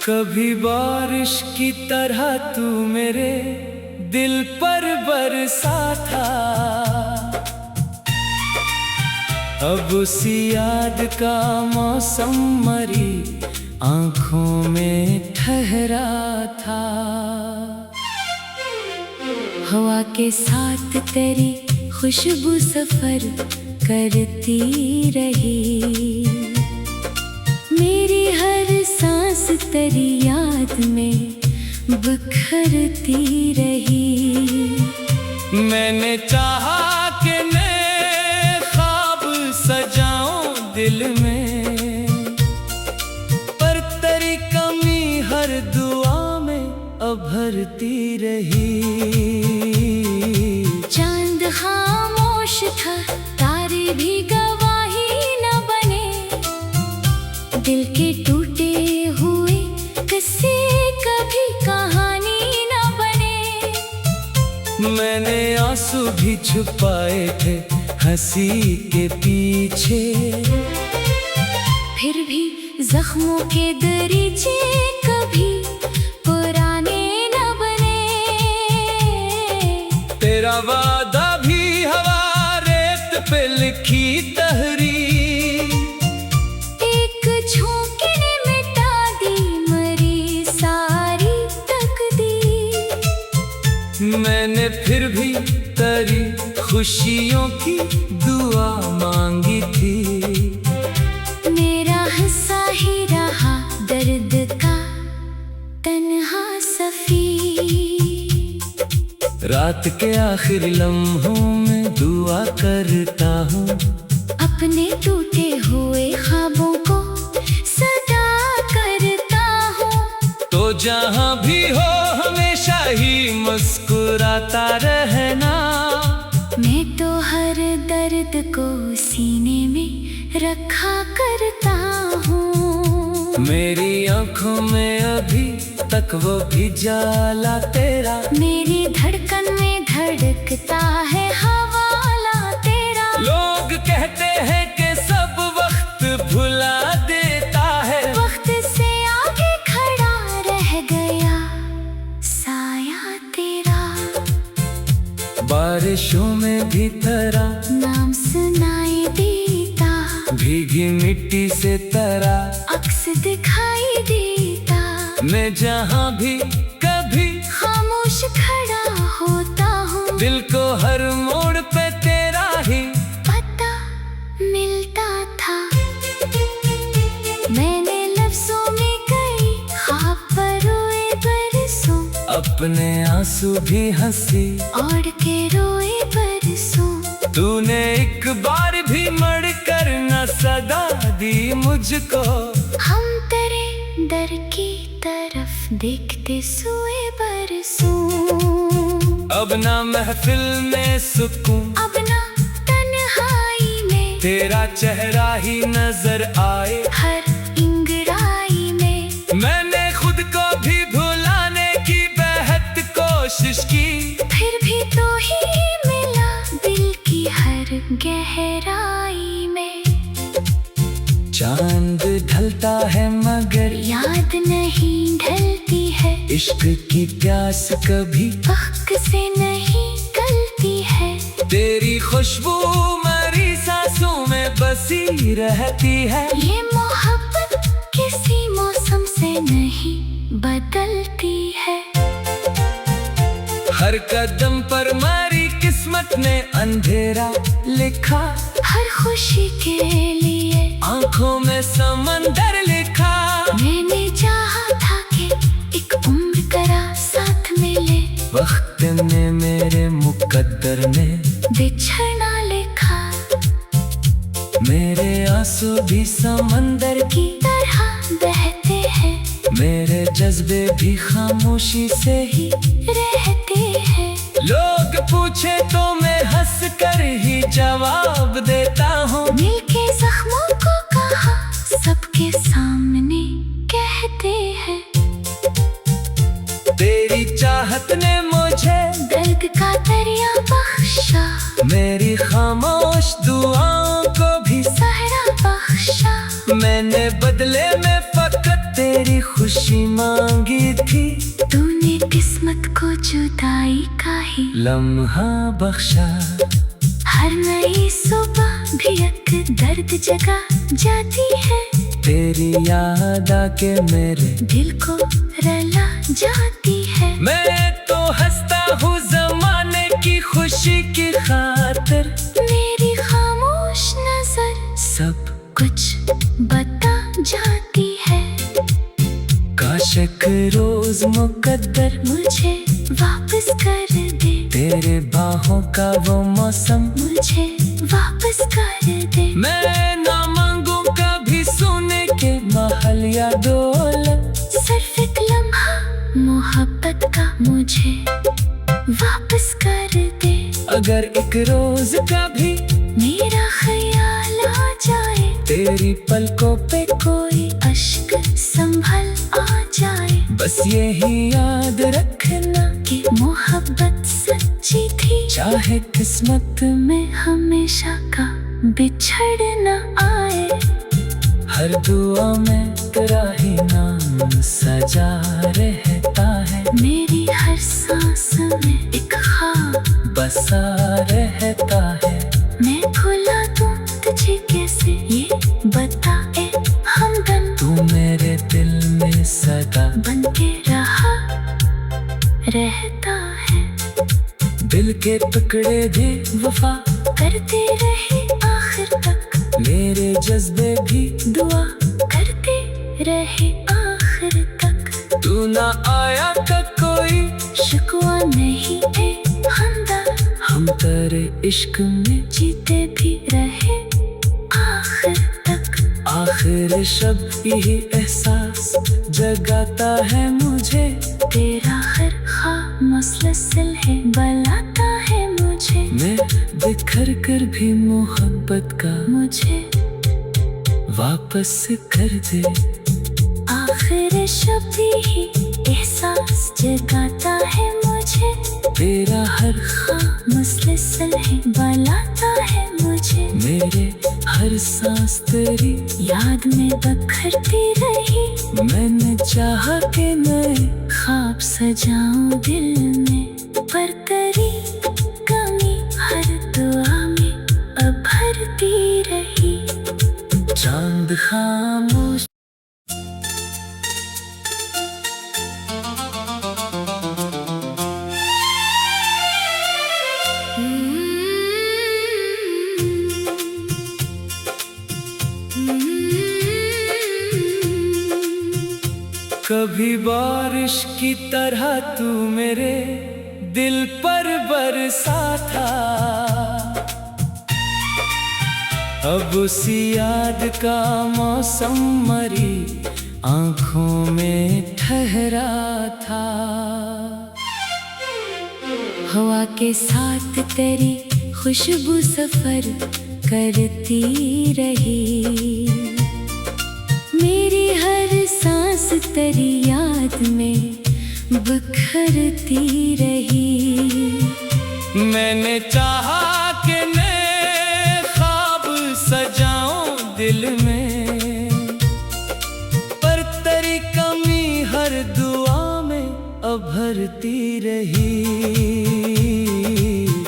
कभी बारिश की तरह तू मेरे दिल पर बरसा था, अब उसी याद का मौसम मरी आंखों में ठहरा था। हवा के साथ तेरी खुशबू सफर करती रही, मेरी हर सांस तेरी याद में बिखरती रही। मैंने चाहा कि नए ख्वाब सजाऊं दिल में, पर तेरी कमी हर दुआ में उभरती रही। चांद खामोश था, तारे भी गवाही न बने, दिल के टूटे हुए किस्से कभी कहानी न बने। मैंने आंसू भी छुपाए थे हंसी के पीछे, फिर भी जख्मों के दरीचे कभी पुराने न बने। तेरा वादा भी हवा रेत पे लिखी तहरीर, एक झोंके ने मिटा दी मरी सारी तकदीर। मैंने फिर भी तेरी खुशियों की दुआ मांगी थी। मेरा हिस्सा ही रहा दर्द का तन्हा सफीर। रात के आखिरी लम्हों में दुआ करता हूँ, अपने टूटे हुए ख्वाबों को सदा करता हूँ। तो जहाँ भी हो हमेशा ही मुस्कुराता रहना। मैं तो हर दर्द को सीने में रखा करता हूँ। मेरी आंखों में अभी तक वो भी जाला तेरा, मेरी धड़कन में धड़कता है हवाला तेरा। लोग कहते हैं कि सब वक्त भुला देता है, वक्त से आगे खड़ा रह गया साया तेरा। बारिशों में भी तेरा नाम सुनाई देता, भीगी मिट्टी से तेरा अक्स दिखाई देता। मैं जहाँ भी कभी खामोश खड़ा होता हूँ, दिल को हर मोड़ पे तेरा ही पता मिलता था। मैंने लफ्जों में कई ख्वाब परोए बरसों, अपने आंसू भी हंसी ओढ़ के रोए बरसों। तूने एक बार भी मर कर न सदा दी मुझको, हम तेरे दर की तरफ देखते सोए बरसों। अब ना महफिल में सुकून, अब ना तन्हाई में तेरा चेहरा ही नजर आए हर इंगड़ाई में। मैंने खुद को भी भुलाने की बेहद कोशिश की, फिर भी तो ही मिला दिल की हर गहराई में। चांद ढलता है मगर याद नहीं ढलती है, इश्क की प्यास कभी वक्त से नहीं गलती है। तेरी खुशबू मरी सांसों में बसी रहती है। ये मोहब्बत किसी मौसम से नहीं बदलती है। हर कदम पर मेरी किस्मत ने अंधेरा लिखा, हर खुशी के लिए आंखों में समंदर लिखा। मैंने चाहा था कि एक उम्र करा साथ मिले, वक्त ने मेरे मुकद्दर में बिछड़ना लिखा। मेरे आंसू भी समंदर की तरह बहते हैं, मेरे जज्बे भी खामोशी से ही रहते हैं। लोग पूछे तो मैं हंस कर ही जवाब देता हूँ, मिलके जख्मों को कहा सबके सामने कहते हैं। तेरी चाहत ने मुझे दर्द का दरिया बख्शा, मेरी खामोश दुआओं को भी सहरा बख्शा। मैंने बदले में फकत तेरी खुशी मांगी थी, तूने किस्मत को जुदाई का ही लम्हा बख्शा। हर नई सुबह भी एक दर्द जगा जाती है, तेरी याद आके मेरे दिल को रुला जाती है। मैं तो हंसता हूँ जमाने की खुशी की खातिर, मेरी खामोश नजर सब कुछ बता जाती है। काश एक रोज मुकद्दर मुझे वापस कर दे, तेरे बाहों का वो मौसम मुझे वापस कर दे। मैं ना मांगू कभी सोने के महल या दौलत, सिर्फ एक लम्हा मोहब्बत का मुझे वापस कर दे। अगर एक रोज कभी मेरा ख्याल आ जाए, तेरी पलकों पे कोई अश्क संभल आ जाए, बस यही याद रखना कि मोहब्बत सच्ची थी, चाहे किस्मत में हमेशा का बिछड़ना आए। हर दुआ में तेरा ही नाम सजा रहता है, मेरी हर सांस में एक ख्वाब बसा रहता है। मैं भुला दूं तुझे कैसे, ये बता ए हमदम। तू मेरे दिल में सदा बन के रहा रहता है, दिल के टुकड़े भी वफा करते रहे आखिर तक, मेरे जज्बे भी दुआ करते रहे आखिर तक। तू ना आया तो कोई शिकवा नहीं है हमदा, हम तेरे इश्क में जीते भी रहे आखिर तक। आखिर शब्द यही एहसास जगाता है मुझे, तेरा हर ख्वाब मुसलसल है बलाता है मुझे, मैं बिखर कर भी मोहब्बत का मुझे वापस कर दे। आखिर शब्द ही एहसास जगाता है मुझे, तेरा हर ख्वाब मुसलसल है बलाता है मुझे, मेरे हर सांस तेरी याद में बखरती रही। मैंने चाहा के नए ख्वाब सजाऊं दिल में, पर करी कमी हर दुआ में अब भरती रही। चांद खामोश कभी बारिश की तरह तू मेरे दिल पर बरसा था, अब उसी याद का मौसम मरी आंखों में ठहरा था। हवा के साथ तेरी खुशबू सफर करती रही, मेरी हर सांस तेरी याद में बिखरती रही। मैंने चाहा कि नए ख्वाब सजाऊं दिल में, पर तेरी कमी हर दुआ में उभरती रही।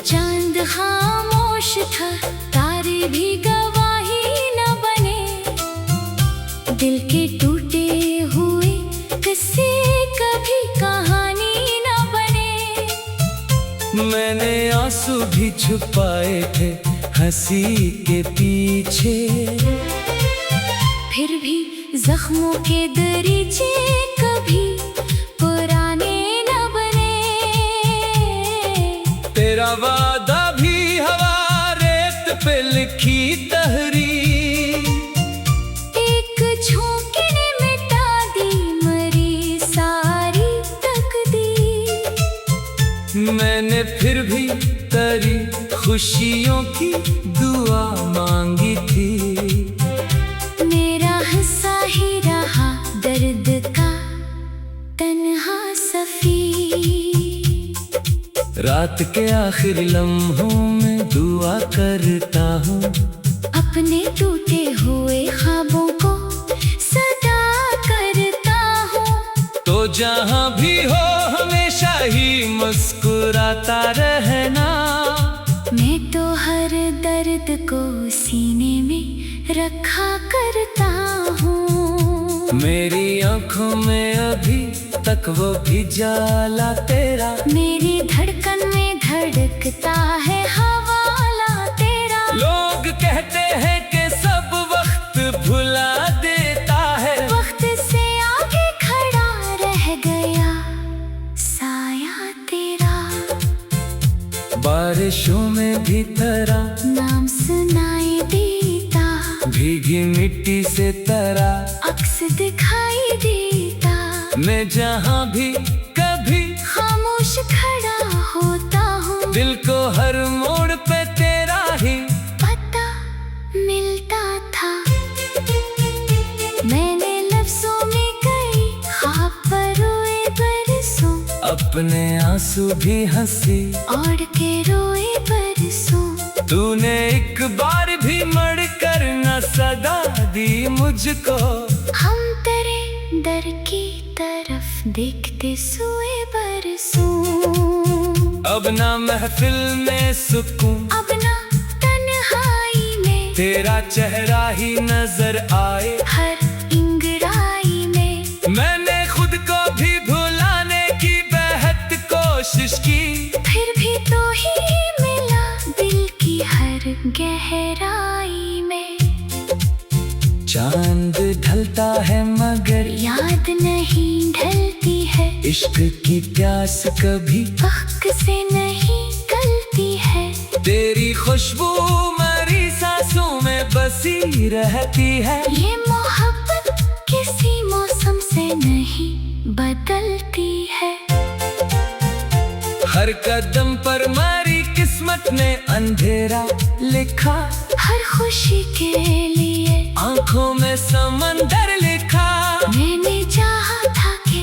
चांद खामोश था, तारे भी गवाही न बने, दिल के टूटे हुए किस्से कभी कहानी न बने। मैंने आंसू भी छुपाए थे हंसी के पीछे, फिर भी जख्मों के दरीचे कभी पुराने न बने। तेरा वादा भी हवा रेत पे लिखी तहरीर, एक झोंके ने मिटा दी मरी सारी तकदीर। मैंने फिर भी तेरी खुशियों की दुआ मांगी थी, मेरा हिस्सा ही रहा दर्द का तन्हा सफीर। रात के आखिरी लम्हों में दुआ करता हूँ, अपने टूटे हुए ख्वाबों को सदा करता जहाँ भी हो हमेशा ही मुस्कुराता रहना। मैं तो हर दर्द को सीने में रखा करता हूँ। मेरी आंखों में अभी तक वो भी जाला तेरा। मेरी धड़कन में धड़कता है हवाला तेरा। लोग कहते हैं कि सब वक्त भुला देता है। वक्त से आगे खड़ा रह गया साया तेरा। बारिशों में भी तेरा नाम सुनाई देता। भीगी मिट्टी से तेरा अक्स दिखाई देता। मैं जहाँ भी कभी खामोश खड़ा होता हूँ। दिल को हर मोड़ पे तेरा ही पता मिलता था। मैंने लफ्जों में कई ख्वाब पर रोए बरसों। अपने आंसू भी हंसी ओढ़ के रोए बरसों। तूने एक बार भी मड़ कर न सदा दी मुझको। हम तेरे दर की तरफ देखते सोए बरसों। अब ना महफिल में सुकून, अब ना तन्हाई में तेरा चेहरा ही नजर आए हर इंगड़ाई में। मैंने खुद को भी भुलाने की बेहद कोशिश की, फिर भी तो ही मिला दिल की हर गहराई में। चांद ढलता है मगर याद नहीं ढलती है। इश्क की प्यास कभी वक्त से नहीं गलती है। तेरी खुशबू मेरी सांसों में बसी रहती है। ये मोहब्बत किसी मौसम से नहीं बदलती है। हर कदम पर मेरी किस्मत ने अंधेरा लिखा। हर खुशी के लिए आंखों में समंदर लिखा। मैंने चाहा था कि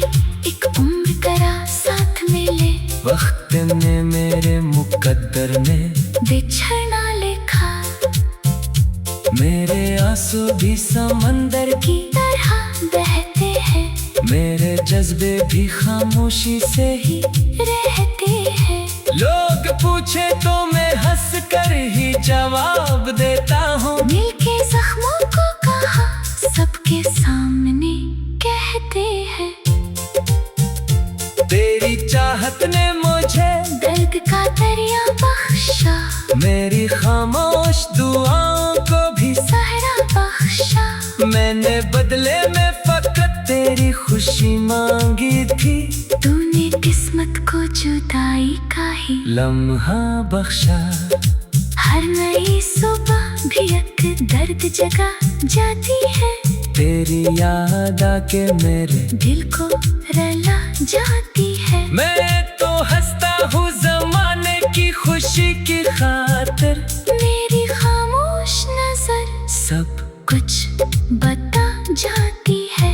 एक उम्र करा साथ मिले। वक्त ने मेरे मुकद्दर में बिछड़ना लिखा। मेरे आंसू भी समंदर की तरह बहते हैं। मेरे जज्बे भी खामोशी से ही रहते हैं। लोग पूछे तो मैं हंस कर ही जवाब देता हूँ। दिल के जख्मों को कहा सबके सामने कहते हैं। तेरी चाहत ने मुझे दर्द का दरिया बख्शा। मेरी खामोश दुआओं को भी सहरा बख्शा। मैंने बदले में फकत तेरी खुशी मांगी थी। तूने किस्मत को जुदाई का ही लम्हा बख्शा। हर नई सुबह भी एक दर्द जगा जाती है। तेरी याद आके मेरे दिल को रला जाती है। मैं तो हंसता हूँ जमाने की खुशी की खातिर। मेरी खामोश नजर सब कुछ बता जाती है।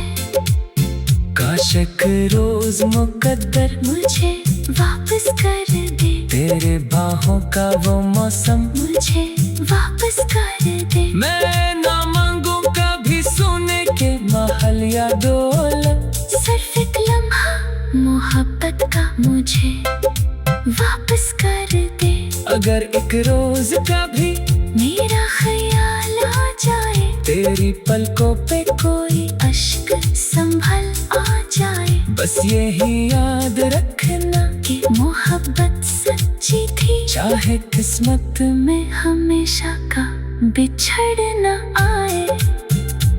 काश एक रोज मुकद्दर मुझे वापस कर दे। तेरे बाहों का वो मौसम मुझे वापस कर दे। मैं ना मांगू कभी सोने के महल या दौलत। सिर्फ एक लम्हा मोहब्बत का मुझे वापस कर दे। अगर एक रोज कभी मेरा ख्याल आ जाए। तेरी पलकों पे कोई अश्क संभल आ जाए। बस यही याद रखना कि मोहब्बत सच्ची थी। चाहे किस्मत में हमेशा का बिछड़ना आए।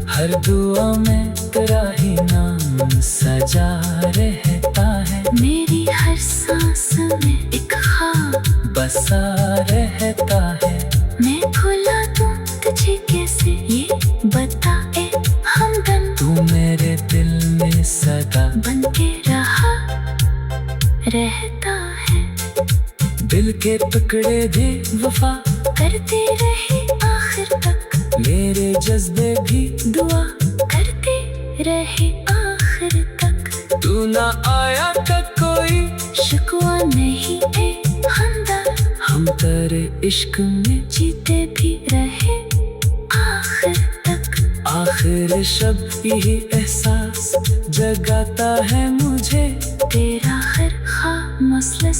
हर दुआ में तेरा ही नाम सजा रहता है। मेरी हर सांस में एक ख्वाब बसा रहता है। मैं भुला दूं तुझे कैसे ये बताए हमदम। तू मेरे दिल में सदा बन के रहा रहता है। दिल के टुकड़े भी वफा करते रहे आखिर तक। मेरे जज्बे भी दुआ करते रहे आखिर तक। तू ना आया तक कोई शिकवा नहीं है हमदा। हम तेरे इश्क में जीते भी रहे आखिर तक। आखिर शब यही एहसास जगाता है मुझे तेरा हर ख्वाब मसला